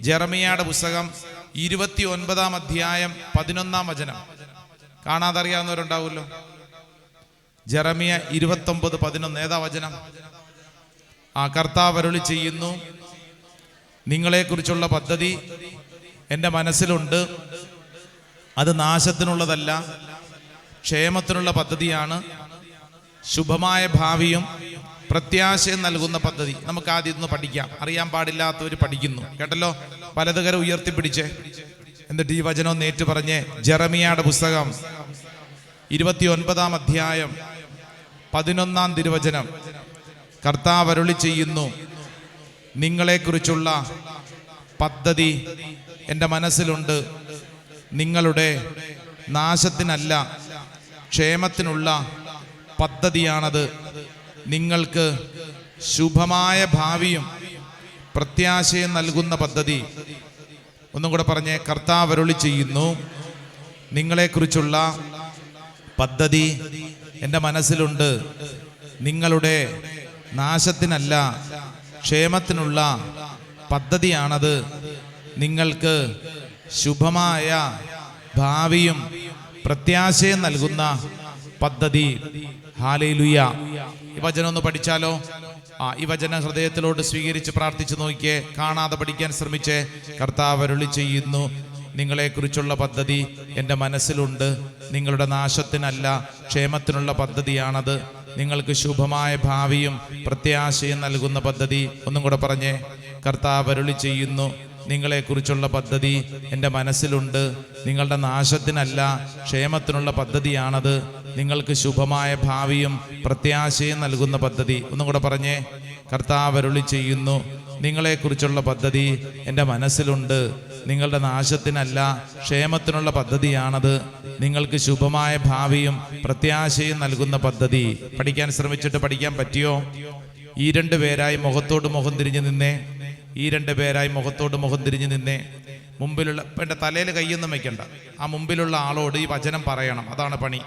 ജെറമിയായുടെ പുസ്തകം 29 അധ്യായം 11 വചനം. കാണാതറിയാവുന്നവരുണ്ടാവുമല്ലോ. ജെറമിയ 29:11. ഏതാ വചനം? കർത്താവ് അരുളി ചെയ്യുന്നു, നിങ്ങളെക്കുറിച്ചുള്ള പദ്ധതി എൻ്റെ മനസ്സിലുണ്ട്. അത് നാശത്തിനുള്ളതല്ല, ക്ഷേമത്തിനുള്ള പദ്ധതിയാണ്. ശുഭമായ ഭാവിയും പ്രത്യാശയും നൽകുന്ന പദ്ധതി. നമുക്ക് ആദ്യം ഒന്ന് പഠിക്കാം. അറിയാൻ പാടില്ലാത്തവർ പഠിക്കുന്നു. കേട്ടല്ലോ? വലതുകര ഉയർത്തിപ്പിടിച്ചേ, എന്നിട്ട് ഈ വചനം ഒന്ന് ഏറ്റു പറഞ്ഞേ. ജെറമിയായുടെ പുസ്തകം 29 അധ്യായം 11 തിരുവചനം. കർത്താവ് അരുളി ചെയ്യുന്നു, നിങ്ങളെക്കുറിച്ചുള്ള പദ്ധതി എൻ്റെ മനസ്സിലുണ്ട്. നിങ്ങളുടെ നാശത്തിനല്ല, ക്ഷേമത്തിനുള്ള പദ്ധതിയാണത്. നിങ്ങൾക്ക് ശുഭമായ ഭാവിയും പ്രത്യാശയും നൽകുന്ന പദ്ധതി. ഒന്നും കൂടെ പറഞ്ഞേ. കർത്താവ് അരുളി ചെയ്യുന്നു, നിങ്ങളെക്കുറിച്ചുള്ള പദ്ധതി എൻ്റെ മനസ്സിലുണ്ട്. നിങ്ങളുടെ നാശത്തിനല്ല, ക്ഷേമത്തിനുള്ള പദ്ധതിയാണത്. നിങ്ങൾക്ക് ശുഭമായ ഭാവിയും പ്രത്യാശയും നൽകുന്ന പദ്ധതി. ഹല്ലേലൂയ. ഈ വചനം ഒന്ന് പഠിച്ചാലോ? ഈ വചനം ഹൃദയത്തിലോട്ട് സ്വീകരിച്ച് പ്രാർത്ഥിച്ചു നോക്കിയേ. കാണാതെ പഠിക്കാൻ ശ്രമിച്ചേ. കർത്താവ് അരുളി ചെയ്യുന്നു, നിങ്ങളെക്കുറിച്ചുള്ള പദ്ധതി എൻ്റെ മനസ്സിലുണ്ട്. നിങ്ങളുടെ നാശത്തിനല്ല, ക്ഷേമത്തിനുള്ള പദ്ധതിയാണത്. നിങ്ങൾക്ക് ശുഭമായ ഭാവിയും പ്രത്യാശയും നൽകുന്ന പദ്ധതി. ഒന്നും കൂടെ പറഞ്ഞേ. കർത്താവ് അരുളി ചെയ്യുന്നു, നിങ്ങളെക്കുറിച്ചുള്ള പദ്ധതി എൻ്റെ മനസ്സിലുണ്ട്. നിങ്ങളുടെ നാശത്തിനല്ല, ക്ഷേമത്തിനുള്ള പദ്ധതിയാണത്. നിങ്ങൾക്ക് ശുഭമായ ഭാവിയും പ്രത്യാശയും നൽകുന്ന പദ്ധതി. ഒന്നും കൂടെ പറഞ്ഞേ. കർത്താവ് അരുളി ചെയ്യുന്നു, നിങ്ങളെക്കുറിച്ചുള്ള പദ്ധതി എൻ്റെ മനസ്സിലുണ്ട്. നിങ്ങളുടെ നാശത്തിനല്ല, ക്ഷേമത്തിനുള്ള പദ്ധതിയാണത്. നിങ്ങൾക്ക് ശുഭമായ ഭാവിയും പ്രത്യാശയും നൽകുന്ന പദ്ധതി. പഠിക്കാൻ ശ്രമിച്ചിട്ട് പഠിക്കാൻ പറ്റിയോ? ഈ രണ്ടു പേരായി മുഖത്തോട് മുഖം തിരിഞ്ഞു നിന്നേ. ഈ രണ്ടു പേരായി മുഖത്തോട് മുഖം തിരിഞ്ഞു നിന്നേ. മുമ്പിലുള്ള എൻ്റെ തലയിൽ കൈയൊന്നും വെക്കണ്ട. ആ മുമ്പിലുള്ള ആളോട് ഈ വചനം പറയണം. അതാണ് പണി.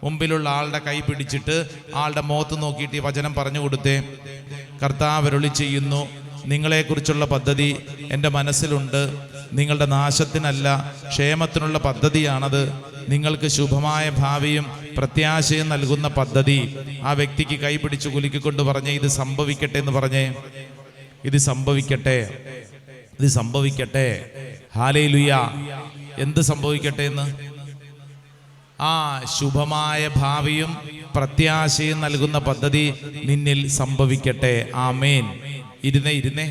മുമ്പിലുള്ള ആളുടെ കൈ പിടിച്ചിട്ട് ആളുടെ മുഖത്ത് നോക്കിയിട്ട് ഈ വചനം പറഞ്ഞു കൊടുത്തേ. കർത്താവ് അരുളി ചെയ്യുന്നു, നിങ്ങളെക്കുറിച്ചുള്ള പദ്ധതി എൻ്റെ മനസ്സിലുണ്ട്. നിങ്ങളുടെ നാശത്തിനല്ല, ക്ഷേമത്തിനുള്ള പദ്ധതിയാണത്. നിങ്ങൾക്ക് ശുഭമായ ഭാവിയും പ്രത്യാശയും നൽകുന്ന പദ്ധതി. ആ വ്യക്തിക്ക് കൈ പിടിച്ച് കുലുക്കിക്കൊണ്ട് പറഞ്ഞേ, ഇത് സംഭവിക്കട്ടെ എന്ന് പറഞ്ഞേ. ഇത് സംഭവിക്കട്ടെ, ഇത് സംഭവിക്കട്ടെ. ഹല്ലേലൂയ. എന്ത് സംഭവിക്കട്ടെ എന്ന്? ശുഭമായ ഭാവിയും പ്രത്യാശയും നൽകുന്ന പദ്ധതി നിന്നിൽ സംഭവിക്കട്ടെ. ആമേൻ. ഇരുന്നേ.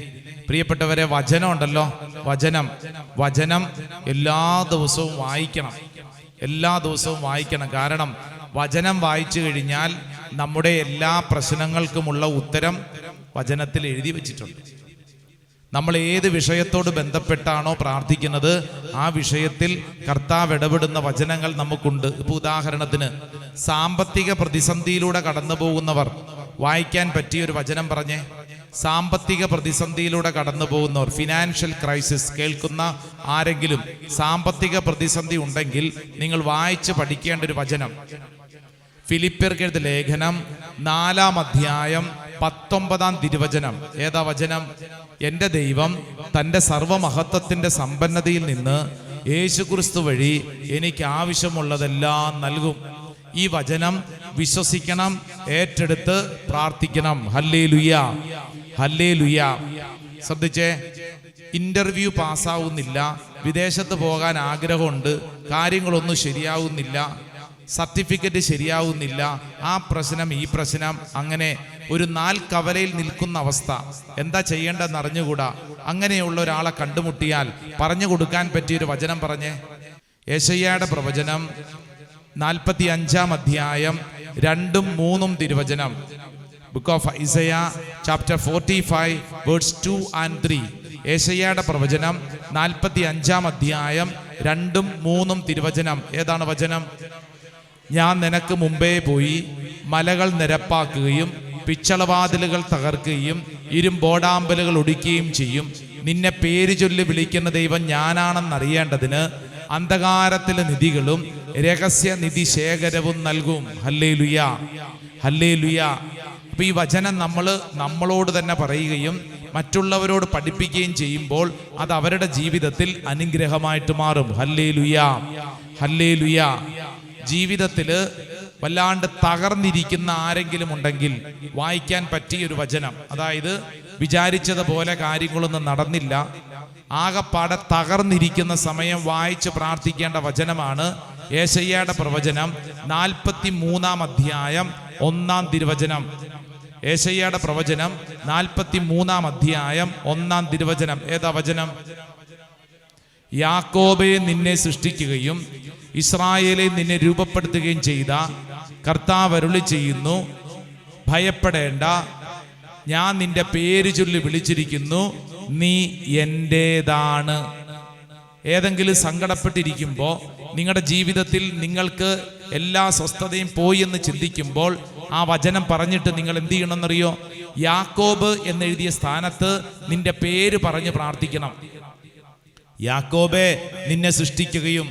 പ്രിയപ്പെട്ടവരെ, വചനം ഉണ്ടല്ലോ, വചനം എല്ലാ ദിവസവും വായിക്കണം. എല്ലാ ദിവസവും വായിക്കണം. കാരണം വചനം വായിച്ചു കഴിഞ്ഞാൽ നമ്മുടെ എല്ലാ പ്രശ്നങ്ങൾക്കുമുള്ള ഉത്തരം വചനത്തിൽ എഴുതി വെച്ചിട്ടുണ്ട്. നമ്മൾ ഏത് വിഷയത്തോട് ബന്ധപ്പെട്ടാണോ പ്രാർത്ഥിക്കുന്നത്, ആ വിഷയത്തിൽ കർത്താവ് ഇടപെടുന്ന വചനങ്ങൾ നമുക്കുണ്ട്. ഇപ്പോൾ ഉദാഹരണത്തിന്, സാമ്പത്തിക പ്രതിസന്ധിയിലൂടെ കടന്നു പോകുന്നവർ വായിക്കാൻ പറ്റിയൊരു വചനം പറഞ്ഞേ. സാമ്പത്തിക പ്രതിസന്ധിയിലൂടെ കടന്നു പോകുന്നവർ, ഫിനാൻഷ്യൽ ക്രൈസിസ് കേൾക്കുന്ന ആരെങ്കിലും സാമ്പത്തിക പ്രതിസന്ധി ഉണ്ടെങ്കിൽ നിങ്ങൾ വായിച്ച് പഠിക്കേണ്ട ഒരു വചനം. ഫിലിപ്പിയർക്ക് എഴുതിയ ലേഖനം 4 അധ്യായം 19 തിരുവചനം. ഏതാ വചനം? എൻ്റെ ദൈവം തൻ്റെ സർവമഹത്വത്തിൻ്റെ സമ്പന്നതയിൽ നിന്ന് യേശുക്രിസ്തു വഴി എനിക്ക് ആവശ്യമുള്ളതെല്ലാം നൽകും. ഈ വചനം വിശ്വസിക്കണം, ഏറ്റെടുത്ത് പ്രാർത്ഥിക്കണം. Hallelujah, hallelujah. ശ്രദ്ധിച്ചേ. ഇന്റർവ്യൂ പാസ്സാവുന്നില്ല, വിദേശത്ത് പോകാൻ ആഗ്രഹമുണ്ട്, കാര്യങ്ങളൊന്നും ശരിയാവുന്നില്ല, സർട്ടിഫിക്കറ്റ് ശരിയാവുന്നില്ല, ആ പ്രശ്നം ഈ പ്രശ്നം, അങ്ങനെ ഒരു 4 കവലയിൽ നിൽക്കുന്ന അവസ്ഥ. എന്താ ചെയ്യേണ്ടതെന്ന് അറിഞ്ഞുകൂടാ. അങ്ങനെയുള്ള ഒരാളെ കണ്ടുമുട്ടിയാൽ പറഞ്ഞു കൊടുക്കാൻ പറ്റിയൊരു വചനം പറഞ്ഞേ. യെശയ്യായുടെ പ്രവചനം 45 അധ്യായം 2-3 തിരുവചനം. Book of Isaiah chapter 45 verse 2 and 3. യെശയ്യായുടെ പ്രവചനം 45 അധ്യായം 2-3 തിരുവചനം. ഏതാണ് വചനം? ഞാൻ നിനക്ക് മുമ്പേ പോയി മലകൾ നിരപ്പാക്കുകയും പിച്ചളവാതിലുകൾ തകർക്കുകയും ഇരുമ്പോടാമ്പലുകൾ ഒടിക്കുകയും ചെയ്യും. നിന്നെ പേര് ചൊല്ലി വിളിക്കുന്ന ദൈവം ഞാനാണെന്നറിയേണ്ടതിന് അന്ധകാരത്തിലെ നിധികളും രഹസ്യ നിധി ശേഖരവും നൽകും. Hallelujah, hallelujah. അപ്പൊ ഈ വചനം നമ്മളോട് തന്നെ പറയുകയും മറ്റുള്ളവരോട് പഠിപ്പിക്കുകയും ചെയ്യുമ്പോൾ അത് അവരുടെ ജീവിതത്തിൽ അനുഗ്രഹമായിട്ട് മാറും. ഹല്ലേലൂയാ, ഹല്ലേലൂയാ. ജീവിതത്തിൽ വല്ലാണ്ട് തകർന്നിരിക്കുന്ന ആരെങ്കിലും ഉണ്ടെങ്കിൽ വായിക്കാൻ പറ്റിയൊരു വചനം, അതായത് വിചാരിച്ചതുപോലെ കാര്യങ്ങളൊന്നും നടന്നില്ല, ആകപ്പാടെ തകർന്നിരിക്കുന്ന സമയം വായിച്ച് പ്രാർത്ഥിക്കേണ്ട വചനമാണ് യേശയ്യായുടെ പ്രവചനം 43-ാം അധ്യായം 1-ാം തിരുവചനം. യേശയ്യായുടെ പ്രവചനം 43-ാം അധ്യായം 1-ാം തിരുവചനം. ഏതാ വചനം? യാക്കോബേ നിന്നെ സൃഷ്ടിക്കുകയും ഇസ്രായേലെ നിന്നെ രൂപപ്പെടുത്തുകയും ചെയ്ത കർത്താവ് അരുളി ചെയ്യുന്നു, ഭയപ്പെടേണ്ട, ഞാൻ നിന്റെ പേര് ചൊല്ലി വിളിച്ചിരിക്കുന്നു, നീ എന്റേതാണ്. ഏതെങ്കിലും സങ്കടപ്പെട്ടിരിക്കുമ്പോൾ, നിങ്ങളുടെ ജീവിതത്തിൽ നിങ്ങൾക്ക് എല്ലാ സ്വസ്ഥതയും പോയി എന്ന് ചിന്തിക്കുമ്പോൾ ആ വചനം പറഞ്ഞിട്ട് നിങ്ങൾ എന്ത് ചെയ്യണമെന്നറിയോ? യാക്കോബ് എന്നെഴുതിയ സ്ഥാനത്ത് നിന്റെ പേര് പറഞ്ഞ് പ്രാർത്ഥിക്കണം. യാക്കോബേ നിന്നെ സൃഷ്ടിക്കുകയും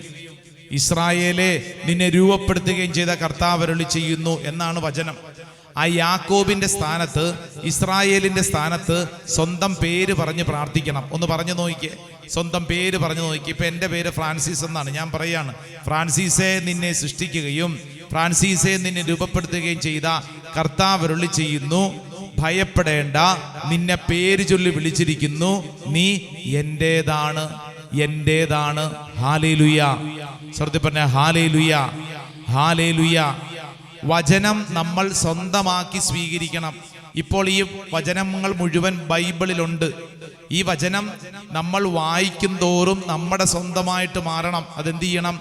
ഇസ്രായേലെ നിന്നെ രൂപപ്പെടുത്തുകയും ചെയ്ത കർത്താവ് അരുളി ചെയ്യുന്നു എന്നാണ് വചനം. ആ യാക്കോബിന്റെ സ്ഥാനത്ത്, ഇസ്രായേലിന്റെ സ്ഥാനത്ത് സ്വന്തം പേര് പറഞ്ഞ് പ്രാർത്ഥിക്കണം. ഒന്ന് പറഞ്ഞു നോക്കിക്കേ, സ്വന്തം പേര് പറഞ്ഞു നോക്കി. ഇപ്പൊ എൻ്റെ പേര് ഫ്രാൻസിസ് എന്നാണ്. ഞാൻ പറയാണ്, ഫ്രാൻസിസെ നിന്നെ സൃഷ്ടിക്കുകയും ഫ്രാൻസിസെ നിന്നെ രൂപപ്പെടുത്തുകയും ചെയ്ത കർത്താവ് അരുളി ചെയ്യുന്നു, ഭയപ്പെടേണ്ട, നിന്നെ പേര് ചൊല്ലി വിളിച്ചിരിക്കുന്നു, നീ എന്റേതാണ്, എന്റേതാണ്. ഹല്ലേലൂയ. ശ്രദ്ധിച്ച് പറഞ്ഞ ഹല്ലേലൂയ, ഹല്ലേലൂയ. വചനം നമ്മൾ സ്വന്തമാക്കി സ്വീകരിക്കണം. ഇപ്പോൾ ഈ വചനങ്ങൾ മുഴുവൻ ബൈബിളിലുണ്ട്. ഈ വചനം നമ്മൾ വായിക്കും തോറും നമ്മുടെ സ്വന്തമായിട്ട് മാറണം. അതെന്ത് ചെയ്യണം?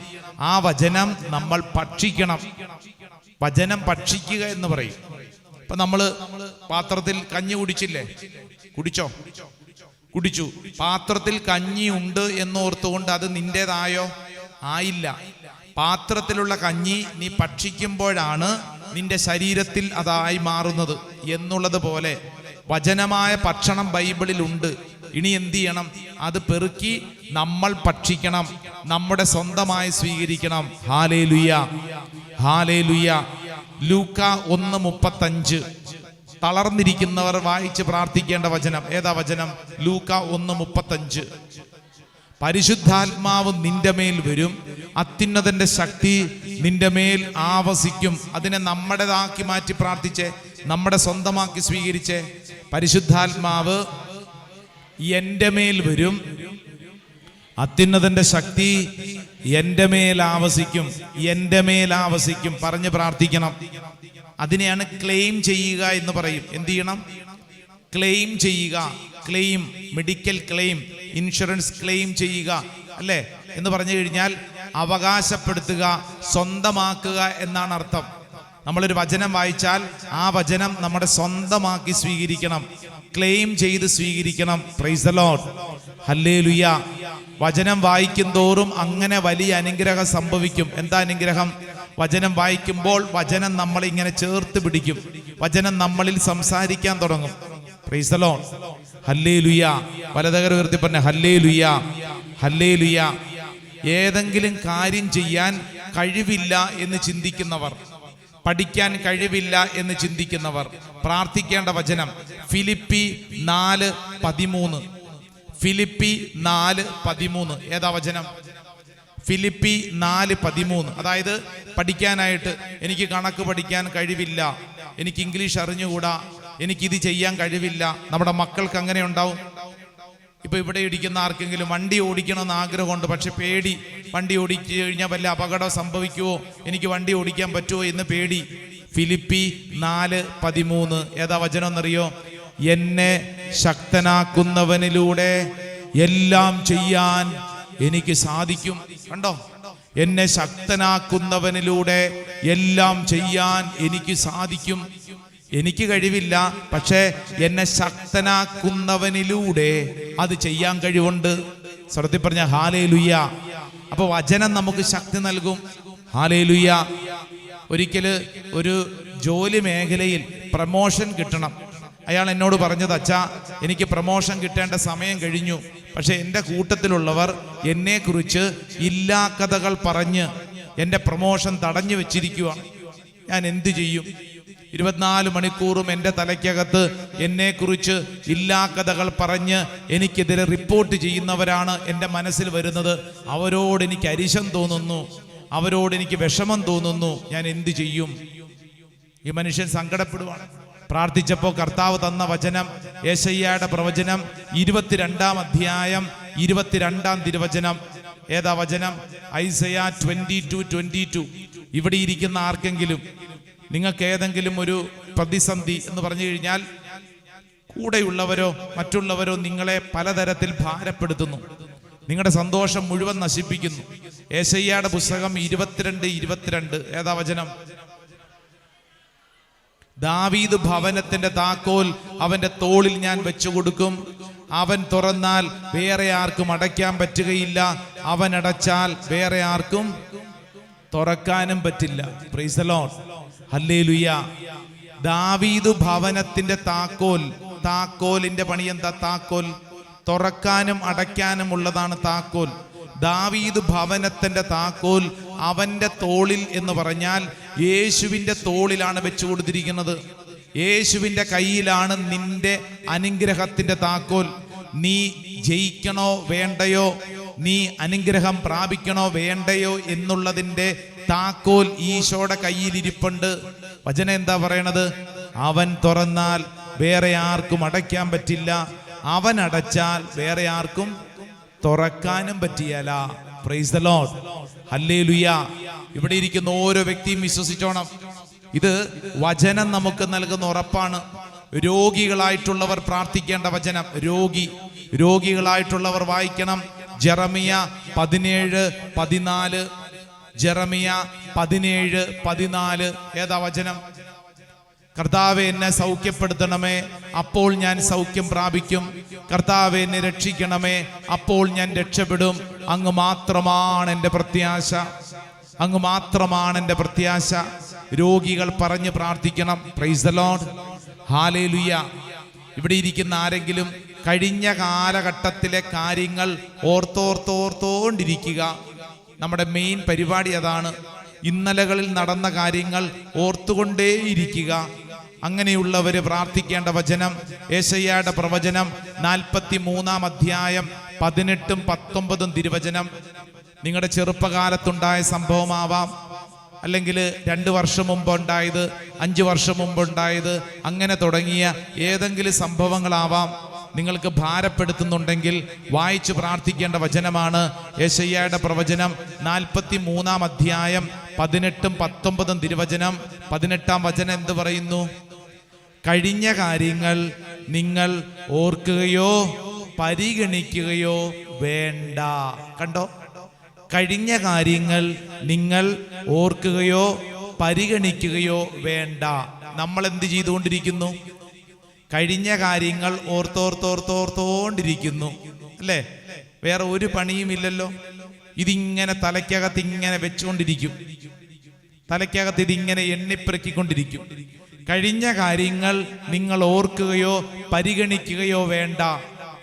ആ വചനം നമ്മൾ ഭക്ഷിക്കണം. വചനം ഭക്ഷിക്കുക എന്ന് പറയും. ഇപ്പൊ നമ്മള് പാത്രത്തിൽ കഞ്ഞി കുടിച്ചില്ലേ? കുടിച്ചു. പാത്രത്തിൽ കഞ്ഞി ഉണ്ട് എന്നോർത്തുകൊണ്ട് അത് നിന്റേതായോ? ആയില്ല. പാത്രത്തിലുള്ള കഞ്ഞി നീ ഭക്ഷിക്കുമ്പോഴാണ് നിന്റെ ശരീരത്തിൽ അതായി മാറുന്നത് എന്നുള്ളത് പോലെ വചനമായ ഭക്ഷണം ബൈബിളിലുണ്ട്. ഇനി എന്ത് ചെയ്യണം? അത് പെറുക്കി നമ്മൾ ഭക്ഷിക്കണം, നമ്മുടെ സ്വന്തമായി സ്വീകരിക്കണം. Hallelujah, hallelujah. ലൂക്ക 1:35. തളർന്നിരിക്കുന്നവർ വായിച്ച് പ്രാർത്ഥിക്കേണ്ട വചനം. ഏതാ വചനം? ലൂക്ക 1:35. പരിശുദ്ധാത്മാവ് നിന്റെ മേൽ വരും, അത്യുന്നതന്റെ ശക്തി നിന്റെ മേൽ ആവസിക്കും. അതിനെ നമ്മുടേതാക്കി മാറ്റി പ്രാർത്ഥിച്ചേ, നമ്മുടെ സ്വന്തമാക്കി സ്വീകരിച്ചേ. പരിശുദ്ധാത്മാവ് എൻ്റെ മേൽ വരും, അത്യുന്നതന്റെ ശക്തി എൻ്റെ മേൽ ആവസിക്കും, എൻ്റെ മേൽ ആവസിക്കും പറഞ്ഞ് പ്രാർത്ഥിക്കണം. അതിനെയാണ് ക്ലെയിം ചെയ്യുക എന്ന് പറയും. എന്ത് ചെയ്യണം? ക്ലെയിം ചെയ്യുക. Claim, medical claim, insurance claim ചെയ്യുക അല്ലേ എന്ന് പറഞ്ഞു കഴിഞ്ഞാൽ അവകാശപ്പെടുത്തുക, സ്വന്തമാക്കുക എന്നാണ് അർത്ഥം. നമ്മളൊരു വചനം വായിച്ചാൽ ആ വചനം നമ്മുടെ സ്വന്തമാക്കി സ്വീകരിക്കണം, ക്ലെയിം ചെയ്ത് സ്വീകരിക്കണം. Price the lord, hallelujah. വചനം വായിക്കും തോറും അങ്ങനെ വലിയ അനുഗ്രഹം സംഭവിക്കും. എന്താ അനുഗ്രഹം? വചനം വായിക്കുമ്പോൾ വചനം നമ്മളെ ഇങ്ങനെ ചേർത്ത് പിടിക്കും, വചനം നമ്മളിൽ സംസാരിക്കാൻ തുടങ്ങും. Praise the lord, hallelujah. വലതുകരം ഉയർത്തി പറഞ്ഞ ഹല്ലേലൂയ, ഹല്ലേലൂയ. ഏതെങ്കിലും കാര്യം ചെയ്യാൻ കഴിവില്ല എന്ന് ചിന്തിക്കുന്നവർ, പഠിക്കാൻ കഴിവില്ല എന്ന് ചിന്തിക്കുന്നവർ പ്രാർത്ഥിക്കേണ്ട വചനം ഫിലിപ്പി 4:13. ഫിലിപ്പി 4:13. ഏതാ വചനം? ഫിലിപ്പി 4:13. അതായത് പഠിക്കാനായിട്ട് എനിക്ക് കണക്ക് പഠിക്കാൻ കഴിവില്ല, എനിക്ക് ഇംഗ്ലീഷ് അറിഞ്ഞുകൂടാ, എനിക്കിത് ചെയ്യാൻ കഴിവില്ല. നമ്മുടെ മക്കൾക്ക് അങ്ങനെ ഉണ്ടാവും. ഇപ്പൊ ഇവിടെ ഇരിക്കുന്ന ആർക്കെങ്കിലും വണ്ടി ഓടിക്കണമെന്ന് ആഗ്രഹമുണ്ട്, പക്ഷെ പേടി, വണ്ടി ഓടിച്ചു കഴിഞ്ഞാൽ വല്ല അപകടം സംഭവിക്കുമോ, എനിക്ക് വണ്ടി ഓടിക്കാൻ പറ്റുമോ എന്ന് പേടി. ഫിലിപ്പി 4:13. ഏതാ വചനം എന്നറിയോ? എന്നെ ശക്തനാക്കുന്നവനിലൂടെ എല്ലാം ചെയ്യാൻ എനിക്ക് സാധിക്കും. കണ്ടോ? എന്നെ ശക്തനാക്കുന്നവനിലൂടെ എല്ലാം ചെയ്യാൻ എനിക്ക് സാധിക്കും. എനിക്ക് കഴിവില്ല, പക്ഷേ എന്നെ ശക്തനാക്കുന്നവനിലൂടെ അത് ചെയ്യാൻ കഴിവുണ്ട്. ശ്രദ്ധ പറഞ്ഞ ഹല്ലേലൂയ. അപ്പൊ വചനം നമുക്ക് ശക്തി നൽകും. ഹല്ലേലൂയ. ഒരിക്കല് ഒരു ജോലി മേഖലയിൽ പ്രമോഷൻ കിട്ടണം. അയാൾ എന്നോട് പറഞ്ഞത്, അച്ഛാ എനിക്ക് പ്രമോഷൻ കിട്ടേണ്ട സമയം കഴിഞ്ഞു, പക്ഷെ എൻ്റെ കൂട്ടത്തിലുള്ളവർ എന്നെക്കുറിച്ച് ഇല്ലാ കഥകൾ പറഞ്ഞ് എൻ്റെ പ്രമോഷൻ തടഞ്ഞു വെച്ചിരിക്കുകയാണ്. ഞാൻ എന്ത് ചെയ്യും? 24 മണിക്കൂറും എൻ്റെ തലയ്ക്കകത്ത് എന്നെക്കുറിച്ച് ഇല്ലാക്കഥകൾ പറഞ്ഞ് എനിക്കെതിരെ റിപ്പോർട്ട് ചെയ്യുന്നവരാണ് എൻ്റെ മനസ്സിൽ വരുന്നത്. അവരോട് എനിക്ക് അരിശം തോന്നുന്നു, അവരോട് എനിക്ക് വിഷമം തോന്നുന്നു. ഞാൻ എന്ത് ചെയ്യും? ഈ മനുഷ്യൻ സങ്കടപ്പെടുവാണ്. പ്രാർത്ഥിച്ചപ്പോൾ കർത്താവ് തന്ന വചനം യെശയ്യായുടെ പ്രവചനം 22-ാം അധ്യായം 22-ാം തിരുവചനം. ഏതാ വചനം? ഐസയ 22:22. ഇവിടെ ഇരിക്കുന്ന ആർക്കെങ്കിലും നിങ്ങൾക്ക് ഏതെങ്കിലും ഒരു പ്രതിസന്ധി എന്ന് പറഞ്ഞു കഴിഞ്ഞാൽ കൂടെയുള്ളവരോ മറ്റുള്ളവരോ നിങ്ങളെ പലതരത്തിൽ ഭാരപ്പെടുത്തുന്നു, നിങ്ങളുടെ സന്തോഷം മുഴുവൻ നശിപ്പിക്കുന്നു. യെശയ്യായുടെ പുസ്തകം 22:22. ഏതാ വചനം? ദാവീദ് ഭവനത്തിന്റെ താക്കോൽ അവന്റെ തോളിൽ ഞാൻ വെച്ചു കൊടുക്കും. അവൻ തുറന്നാൽ വേറെ ആർക്കും അടയ്ക്കാൻ പറ്റുകയില്ല, അവൻ അടച്ചാൽ വേറെ ആർക്കും തുറക്കാനും പറ്റില്ല. Price the lord, hallelujah. ദാവീദ് ഭവനത്തിന്റെ താക്കോൽ. താക്കോലിന്റെ പണി എന്താ? താക്കോൽ തുറക്കാനും അടയ്ക്കാനും ഉള്ളതാണ് താക്കോൽ. ദാവീദ് ഭവനത്തിന്റെ താക്കോൽ അവന്റെ തോളിൽ എന്ന് പറഞ്ഞാൽ യേശുവിന്റെ തോളിലാണ് വെച്ചു കൊടുത്തിരിക്കുന്നത്. യേശുവിന്റെ കയ്യിലാണ് നിന്റെ അനുഗ്രഹത്തിന്റെ താക്കോൽ. നീ ജയിക്കണോ വേണ്ടയോ, നീ അനുഗ്രഹം പ്രാപിക്കണോ വേണ്ടയോ എന്നുള്ളതിന്റെ താക്കോൽ ഈശോയുടെ കയ്യിൽ ഇരിപ്പുണ്ട്. വചനം എന്താ പറയണത്? അവൻ തുറന്നാൽ വേറെ ആർക്കും അടയ്ക്കാൻ പറ്റില്ല, അവൻ അടച്ചാൽ വേറെ ആർക്കും തുറക്കാനും പറ്റിയല്ല. Price the lord, hallelujah. ഇവിടെ ഇരിക്കുന്ന ഓരോ വ്യക്തിയും വിശ്വസിച്ചോണം. ഇത് വചനം നമുക്ക് നൽകുന്ന ഉറപ്പാണ്. രോഗികളായിട്ടുള്ളവർ പ്രാർത്ഥിക്കേണ്ട വചനം. രോഗികളായിട്ടുള്ളവർ വായിക്കണം ജെറമിയ 17:14. ജെറമിയ 17:14. ഏതാ വചനം? കർത്താവേ എന്നെ സൗഖ്യപ്പെടുത്തണമേ, അപ്പോൾ ഞാൻ സൗഖ്യം പ്രാപിക്കും. കർത്താവേ എന്നെ രക്ഷിക്കണമേ, അപ്പോൾ ഞാൻ രക്ഷപ്പെടും. അങ്ങ് മാത്രമാണ് എൻ്റെ പ്രത്യാശ, അങ്ങ് മാത്രമാണ് എൻ്റെ പ്രത്യാശ. രോഗികൾ പറഞ്ഞ് പ്രാർത്ഥിക്കണം. Price the lord, hallelujah. ഇവിടെ ഇരിക്കുന്ന ആരെങ്കിലും കഴിഞ്ഞ കാലഘട്ടത്തിലെ കാര്യങ്ങൾ ഓർത്തോണ്ടിരിക്കുക. നമ്മുടെ മെയിൻ പരിപാടി അതാണ്. ഇന്നലകളിൽ നടന്ന കാര്യങ്ങൾ ഓർത്തുകൊണ്ടേയിരിക്കുക. അങ്ങനെയുള്ളവര് പ്രാർത്ഥിക്കേണ്ട വചനം യെശയ്യായുടെ പ്രവചനം 43-ാം അധ്യായം 18-19 തിരുവചനം. നിങ്ങളുടെ ചെറുപ്പകാലത്തുണ്ടായ സംഭവമാവാം, അല്ലെങ്കിൽ 2 വർഷം മുമ്പ് ഉണ്ടായത്, 5 വർഷം മുമ്പ് ഉണ്ടായത്, അങ്ങനെ തുടങ്ങിയ ഏതെങ്കിലും സംഭവങ്ങളാവാം. നിങ്ങൾക്ക് ഭാരപ്പെടുത്തുന്നുണ്ടെങ്കിൽ വായിച്ച് പ്രാർത്ഥിക്കേണ്ട വചനമാണ് യെശയ്യായുടെ പ്രവചനം 43-ാം അധ്യായം 18-19 തിരുവചനം. 18-ാം വചനം എന്ത് പറയുന്നു? കഴിഞ്ഞ കാര്യങ്ങൾ നിങ്ങൾ ഓർക്കുകയോ പരിഗണിക്കുകയോ വേണ്ട. കണ്ടോ? കഴിഞ്ഞ കാര്യങ്ങൾ നിങ്ങൾ ഓർക്കുകയോ പരിഗണിക്കുകയോ വേണ്ട. നമ്മൾ എന്ത് ചെയ്തുകൊണ്ടിരിക്കുന്നു? കഴിഞ്ഞ കാര്യങ്ങൾ ഓർത്തോണ്ടിരിക്കുന്നു, അല്ലേ? വേറെ ഒരു പണിയുമില്ലല്ലോ. ഇതിങ്ങനെ തലയ്ക്കകത്ത് ഇങ്ങനെ വെച്ചുകൊണ്ടിരിക്കും, തലയ്ക്കകത്ത് ഇതിങ്ങനെ എണ്ണിപ്പെറുക്കിക്കൊണ്ടിരിക്കും. കഴിഞ്ഞ കാര്യങ്ങൾ നിങ്ങൾ ഓർക്കുകയോ പരിഗണിക്കുകയോ വേണ്ട.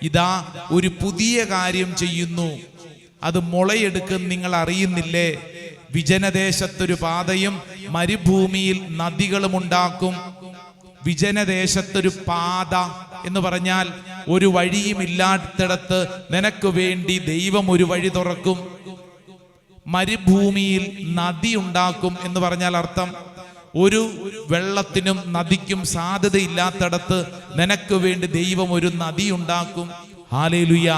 ഇതാ ഒരു പുതിയ കാര്യം ചെയ്യുന്നു, അത് മുളയെടുക്കും, നിങ്ങൾ അറിയുന്നില്ലേ? വിജനദേശത്തൊരു പാതയും മരുഭൂമിയിൽ നദികളും ഉണ്ടാക്കും. വിജനദേശത്തൊരു പാത എന്ന് പറഞ്ഞാൽ ഒരു വഴിയുമില്ലാത്തിടത്ത് നിനക്ക് വേണ്ടി ദൈവം ഒരു വഴി തുറക്കും. മരുഭൂമിയിൽ നദി ഉണ്ടാക്കും എന്ന് പറഞ്ഞാൽ അർത്ഥം ഒരു വെള്ളത്തിനും നദിക്കും സാധ്യതയില്ലാത്തിടത്ത് നിനക്ക് വേണ്ടി ദൈവം ഒരു നദി ഉണ്ടാക്കും. ഹല്ലേലൂയ.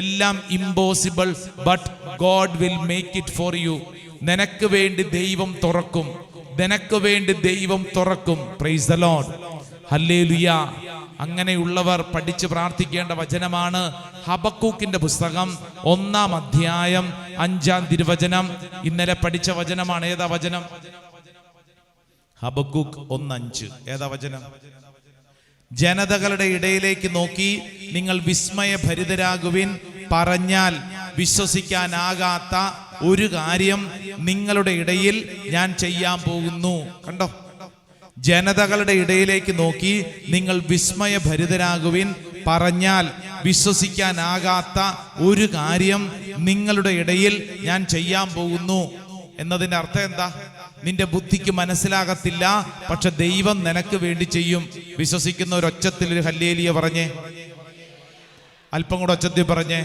എല്ലാം impossible, but God will make it for you. നിനക്ക് വേണ്ടി ദൈവം തുറക്കും, നിനക്ക് വേണ്ടി ദൈവം തുറക്കും. Price the lord, hallelujah. അങ്ങനെയുള്ളവർ പഠിച്ച് പ്രാർത്ഥിക്കേണ്ട വചനമാണ് ഹബക്കൂക്കിന്റെ പുസ്തകം 1-ാം അധ്യായം 5-ാം തിരുവചനം. ഇന്നലെ പഠിച്ച വചനമാണ്. ഏതാ വചനം? ഹബക്കൂക്ക് 1:5. ഏതാ വചനം? ജനതകളുടെ ഇടയിലേക്ക് നോക്കി നിങ്ങൾ വിസ്മയഭരിതരാകുവിൻ. പറഞ്ഞാൽ വിശ്വസിക്കാനാകാത്ത ഒരു കാര്യം നിങ്ങളുടെ ഇടയിൽ ഞാൻ ചെയ്യാൻ പോകുന്നു. കണ്ടോ? ജനതകളുടെ ഇടയിലേക്ക് നോക്കി നിങ്ങൾ വിസ്മയഭരിതരാകുവിൻ. പറഞ്ഞാൽ വിശ്വസിക്കാനാകാത്ത ഒരു കാര്യം നിങ്ങളുടെ ഇടയിൽ ഞാൻ ചെയ്യാൻ പോകുന്നു എന്നതിന്റെ അർത്ഥം എന്താ? നിന്റെ ബുദ്ധിക്ക് മനസ്സിലാകത്തില്ല, പക്ഷെ ദൈവം നിനക്ക് വേണ്ടി ചെയ്യും. വിശ്വസിക്കുന്ന ഒരു ഒച്ചത്തിൽ ഒരു ഹല്ലേലൂയ പറഞ്ഞേ, അല്പം കൂടെ ഒച്ചത്തിൽ പറഞ്ഞേ.